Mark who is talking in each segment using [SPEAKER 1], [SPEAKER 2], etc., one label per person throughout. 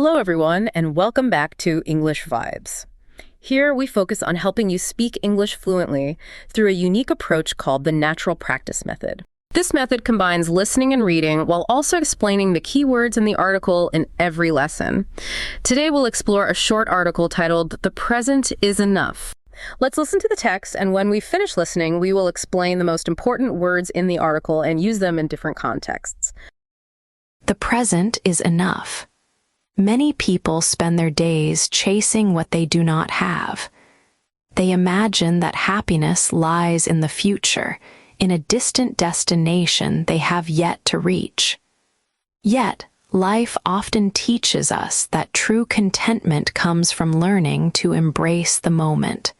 [SPEAKER 1] Hello, everyone, and welcome back to English Vibes. Here, we focus on helping you speak English fluently through a unique approach called the natural practice method. This method combines listening and reading while also explaining the key words in the article in every lesson. Today, we'll explore a short article titled, "The Present is Enough." Let's listen to the text, and when we finish listening, we will explain the most important words in the article and use them in different contexts.
[SPEAKER 2] The present is enough. Many people spend their days chasing what they do not have. They imagine that happiness lies in the future, in a distant destination they have yet to reach. Yet, life often teaches us that true contentment comes from learning to embrace the moment.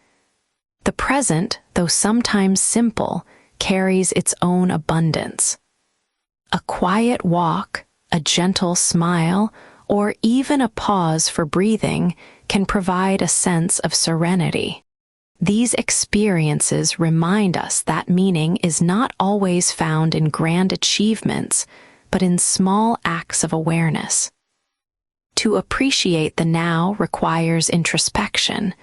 [SPEAKER 2] The present, though sometimes simple, carries its own abundance. A quiet walk, a gentle smile, or even a pause for breathing can provide a sense of serenity. These experiences remind us that meaning is not always found in grand achievements, but in small acts of awareness. To appreciate the now requires introspection,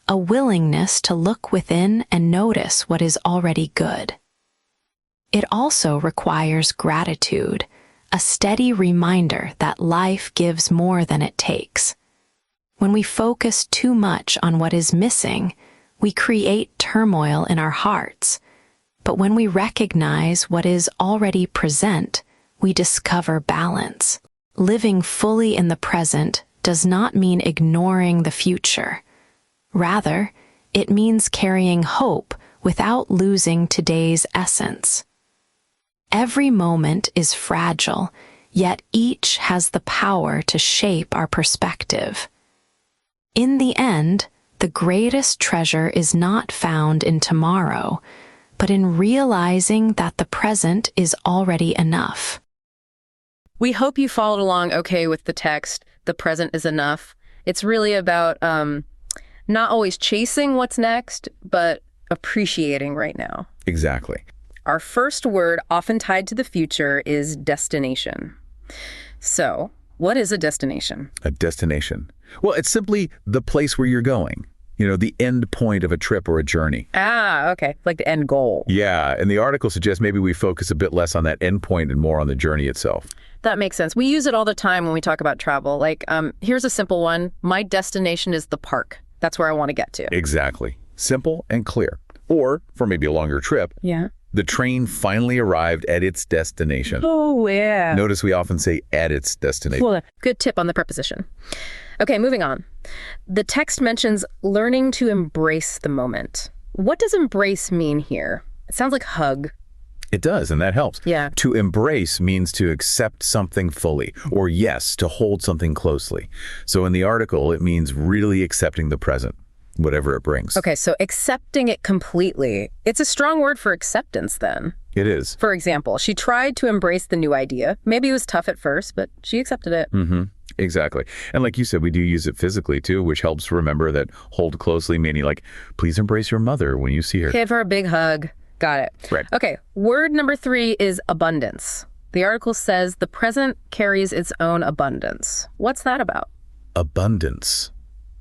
[SPEAKER 2] a willingness to look within and notice what is already good. It also requires gratitude, a steady reminder that life gives more than it takes. When we focus too much on what is missing, we create turmoil in our hearts. But when we recognize what is already present, we discover balance. Living fully in the present does not mean ignoring the future. Rather, it means carrying hope without losing today's essence. Every moment is fragile, yet each has the power to shape our perspective. In the end, the greatest treasure is not found in tomorrow, but in realizing that the present is already enough.
[SPEAKER 1] We hope you followed along okay with the text, "The present is enough." It's really about not always chasing what's next, but appreciating right now.
[SPEAKER 3] Exactly.
[SPEAKER 1] Our first word, often tied to the future, is destination. So, what is a destination?
[SPEAKER 3] A destination. Well, it's simply the place where you're going. The end point of a trip or a journey.
[SPEAKER 1] Ah, okay. Like the end goal.
[SPEAKER 3] Yeah, and the article suggests maybe we focus a bit less on that end point and more on the journey itself.
[SPEAKER 1] That makes sense. We use it all the time when we talk about travel. Like, here's a simple one. My destination is the park. That's where I want to get to.
[SPEAKER 3] Exactly. Simple and clear. Or, for maybe a longer trip,
[SPEAKER 1] yeah.
[SPEAKER 3] The train finally arrived at its destination.
[SPEAKER 1] Oh, yeah.
[SPEAKER 3] Notice we often say at its destination.
[SPEAKER 1] Well, good tip on the preposition. Okay, moving on. The text mentions learning to embrace the moment. What does embrace mean here? It sounds like hug.
[SPEAKER 3] It does, and that helps.
[SPEAKER 1] Yeah.
[SPEAKER 3] To embrace means to accept something fully, or yes, to hold something closely. So in the article, it means really accepting the present, whatever it brings.
[SPEAKER 1] Okay, so accepting it completely. It's a strong word for acceptance then.
[SPEAKER 3] It is.
[SPEAKER 1] For example, she tried to embrace the new idea. Maybe it was tough at first, but she accepted it.
[SPEAKER 3] Mm-hmm. Exactly. And like you said, we do use it physically too, which helps remember that hold closely, meaning like, please embrace your mother when you see her.
[SPEAKER 1] Give her a big hug. Got it.
[SPEAKER 3] Right.
[SPEAKER 1] Okay, word number 3 is abundance. The article says the present carries its own abundance. What's that about?
[SPEAKER 3] Abundance.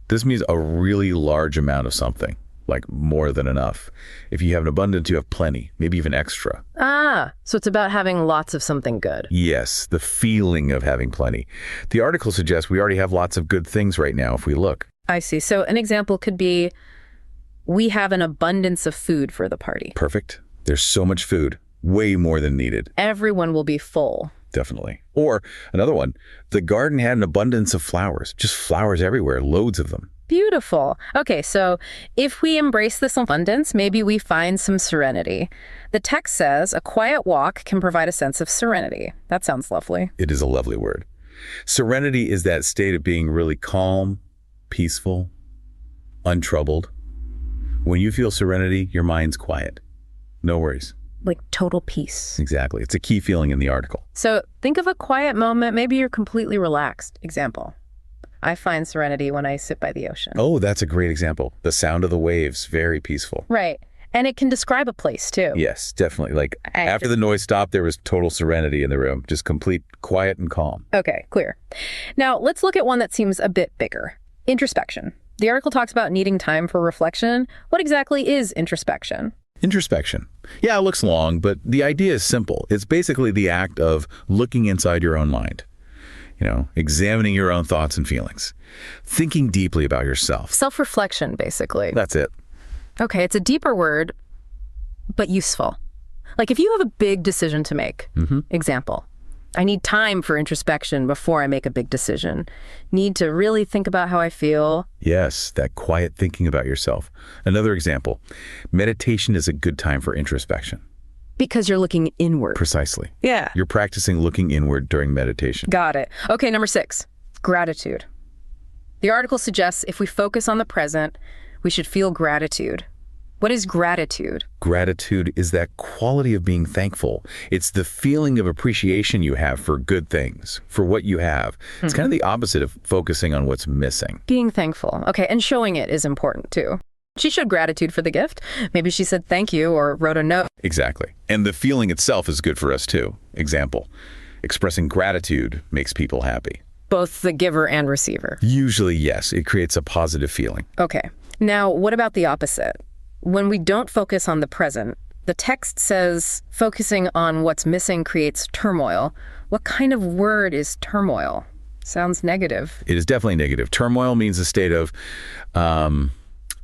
[SPEAKER 3] This means a really large amount of something, like more than enough. If you have an abundance, you have plenty, maybe even extra.
[SPEAKER 1] Ah, so it's about having lots of something good.
[SPEAKER 3] Yes, the feeling of having plenty. The article suggests we already have lots of good things right now if we look.
[SPEAKER 1] I see. So an example could be, we have an abundance of food for the party.
[SPEAKER 3] Perfect. There's so much food, way more than needed.
[SPEAKER 1] Everyone will be full.
[SPEAKER 3] Definitely. Or another one, the garden had an abundance of flowers, just flowers everywhere, loads of them.
[SPEAKER 1] Beautiful. Okay, so if we embrace this abundance, maybe we find some serenity. The text says a quiet walk can provide a sense of serenity. That sounds lovely.
[SPEAKER 3] It is a lovely word. Serenity is that state of being really calm, peaceful, untroubled. When you feel serenity, your mind's quiet. No worries.
[SPEAKER 1] Like total peace.
[SPEAKER 3] Exactly. It's a key feeling in the article.
[SPEAKER 1] So think of a quiet moment. Maybe you're completely relaxed. Example. I find serenity when I sit by the ocean.
[SPEAKER 3] Oh, that's a great example. The sound of the waves, very peaceful.
[SPEAKER 1] Right. And it can describe a place, too.
[SPEAKER 3] Yes, definitely. Like after the noise stopped, there was total serenity in the room, just complete quiet and calm.
[SPEAKER 1] Okay, clear. Now, let's look at one that seems a bit bigger. Introspection. The article talks about needing time for reflection. What exactly is introspection?
[SPEAKER 3] Introspection. Yeah, it looks long, but the idea is simple. It's basically the act of looking inside your own mind, examining your own thoughts and feelings, thinking deeply about yourself.
[SPEAKER 1] Self-reflection, basically.
[SPEAKER 3] That's it.
[SPEAKER 1] Okay, it's a deeper word, but useful. Like if you have a big decision to make, example, I need time for introspection before I make a big decision. Need to really think about how I feel.
[SPEAKER 3] Yes, that quiet thinking about yourself. Another example, meditation is a good time for introspection.
[SPEAKER 1] Because you're looking inward.
[SPEAKER 3] Precisely.
[SPEAKER 1] Yeah.
[SPEAKER 3] You're practicing looking inward during meditation.
[SPEAKER 1] Got it. Okay, number 6, gratitude. The article suggests if we focus on the present, we should feel gratitude. What is gratitude?
[SPEAKER 3] Gratitude is that quality of being thankful. It's the feeling of appreciation you have for good things, for what you have. It's kind of the opposite of focusing on what's missing.
[SPEAKER 1] Being thankful. Okay, and showing it is important too. She showed gratitude for the gift. Maybe she said thank you or wrote a note.
[SPEAKER 3] Exactly. And the feeling itself is good for us too. Example, expressing gratitude makes people happy.
[SPEAKER 1] Both the giver and receiver.
[SPEAKER 3] Usually, yes. It creates a positive feeling.
[SPEAKER 1] Okay. Now, what about the opposite? When we don't focus on the present, the text says focusing on what's missing creates turmoil. What kind of word is turmoil? Sounds negative.
[SPEAKER 3] It is definitely negative. Turmoil means a state of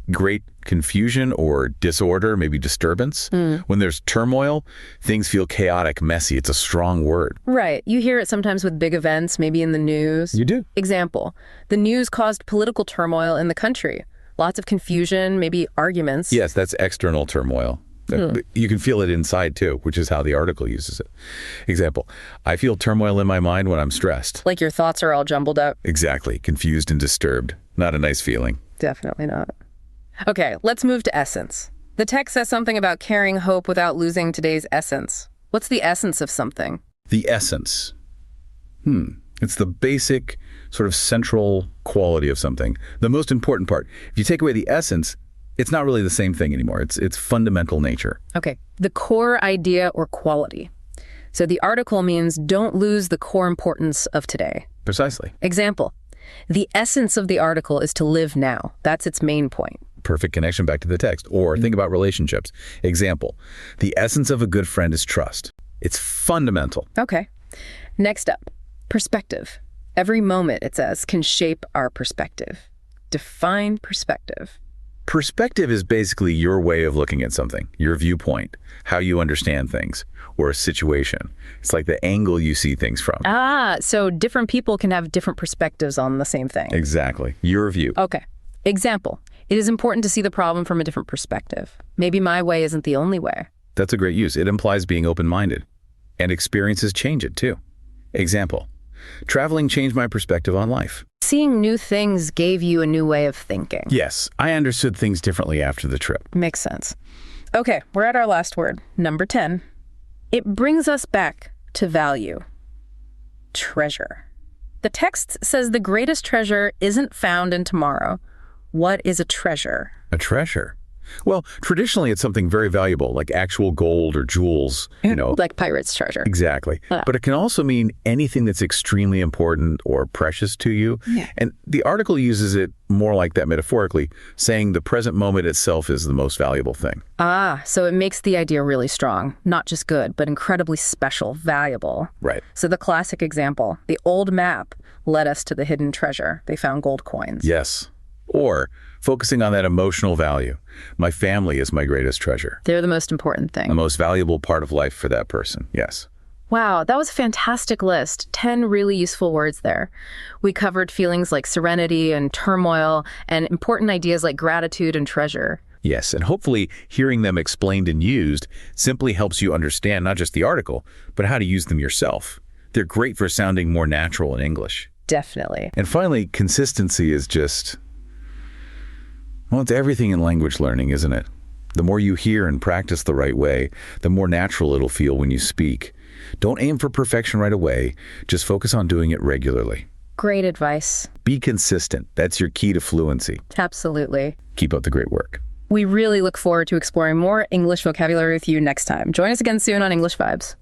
[SPEAKER 3] great confusion or disorder, maybe disturbance. When there's turmoil, things feel chaotic, messy. It's a strong word.
[SPEAKER 1] Right. You hear it sometimes with big events, maybe in the news.
[SPEAKER 3] You do.
[SPEAKER 1] Example, the news caused political turmoil in the country. Lots of confusion, maybe arguments.
[SPEAKER 3] Yes, that's external turmoil. You can feel it inside too, which is how the article uses it. Example, I feel turmoil in my mind when I'm stressed.
[SPEAKER 1] Like your thoughts are all jumbled up.
[SPEAKER 3] Exactly. Confused and disturbed. Not a nice feeling.
[SPEAKER 1] Definitely not. Okay, let's move to essence. The text says something about carrying hope without losing today's essence. What's the essence of something?
[SPEAKER 3] The essence. It's the basic, sort of central quality of something. The most important part. If you take away the essence, it's not really the same thing anymore. It's fundamental nature.
[SPEAKER 1] Okay, the core idea or quality. So the article means don't lose the core importance of today.
[SPEAKER 3] Precisely.
[SPEAKER 1] Example, the essence of the article is to live now. That's its main point.
[SPEAKER 3] Perfect connection back to the text. Or think about relationships. Example, the essence of a good friend is trust. It's fundamental.
[SPEAKER 1] Okay. Next up, perspective. Every moment, it says, can shape our perspective. Define perspective.
[SPEAKER 3] Perspective is basically your way of looking at something, your viewpoint, how you understand things, or a situation. It's like the angle you see things from.
[SPEAKER 1] So different people can have different perspectives on the same thing.
[SPEAKER 3] Exactly. Your view.
[SPEAKER 1] Okay. Example, it is important to see the problem from a different perspective. Maybe my way isn't the only way.
[SPEAKER 3] That's a great use. It implies being open-minded. And experiences change it too. Example, traveling changed my perspective on life.
[SPEAKER 1] Seeing new things gave you a new way of thinking.
[SPEAKER 3] Yes, I understood things differently after the trip.
[SPEAKER 1] Makes sense. Okay, we're at our last word, number 10. It brings us back to value. Treasure. The text says the greatest treasure isn't found in tomorrow. What is a treasure?
[SPEAKER 3] A treasure? Well, traditionally it's something very valuable, like actual gold or jewels,
[SPEAKER 1] Like pirate's treasure.
[SPEAKER 3] Exactly. But it can also mean anything that's extremely important or precious to you.
[SPEAKER 1] Yeah.
[SPEAKER 3] And the article uses it more like that metaphorically, saying the present moment itself is the most valuable thing.
[SPEAKER 1] So it makes the idea really strong. Not just good, but incredibly special, valuable.
[SPEAKER 3] Right.
[SPEAKER 1] So the classic example, the old map led us to the hidden treasure. They found gold coins.
[SPEAKER 3] Yes. Or focusing on that emotional value. My family is my greatest treasure.
[SPEAKER 1] They're the most important thing.
[SPEAKER 3] The most valuable part of life for that person. Yes.
[SPEAKER 1] Wow, that was a fantastic list. 10 really useful words there. We covered feelings like serenity and turmoil and important ideas like gratitude and treasure.
[SPEAKER 3] Yes, and hopefully hearing them explained and used simply helps you understand not just the article, but how to use them yourself. They're great for sounding more natural in English.
[SPEAKER 1] Definitely.
[SPEAKER 3] And finally, consistency is just... well, it's everything in language learning, isn't it? The more you hear and practice the right way, the more natural it'll feel when you speak. Don't aim for perfection right away. Just focus on doing it regularly.
[SPEAKER 1] Great advice.
[SPEAKER 3] Be consistent. That's your key to fluency.
[SPEAKER 1] Absolutely.
[SPEAKER 3] Keep up the great work.
[SPEAKER 1] We really look forward to exploring more English vocabulary with you next time. Join us again soon on English Vibes.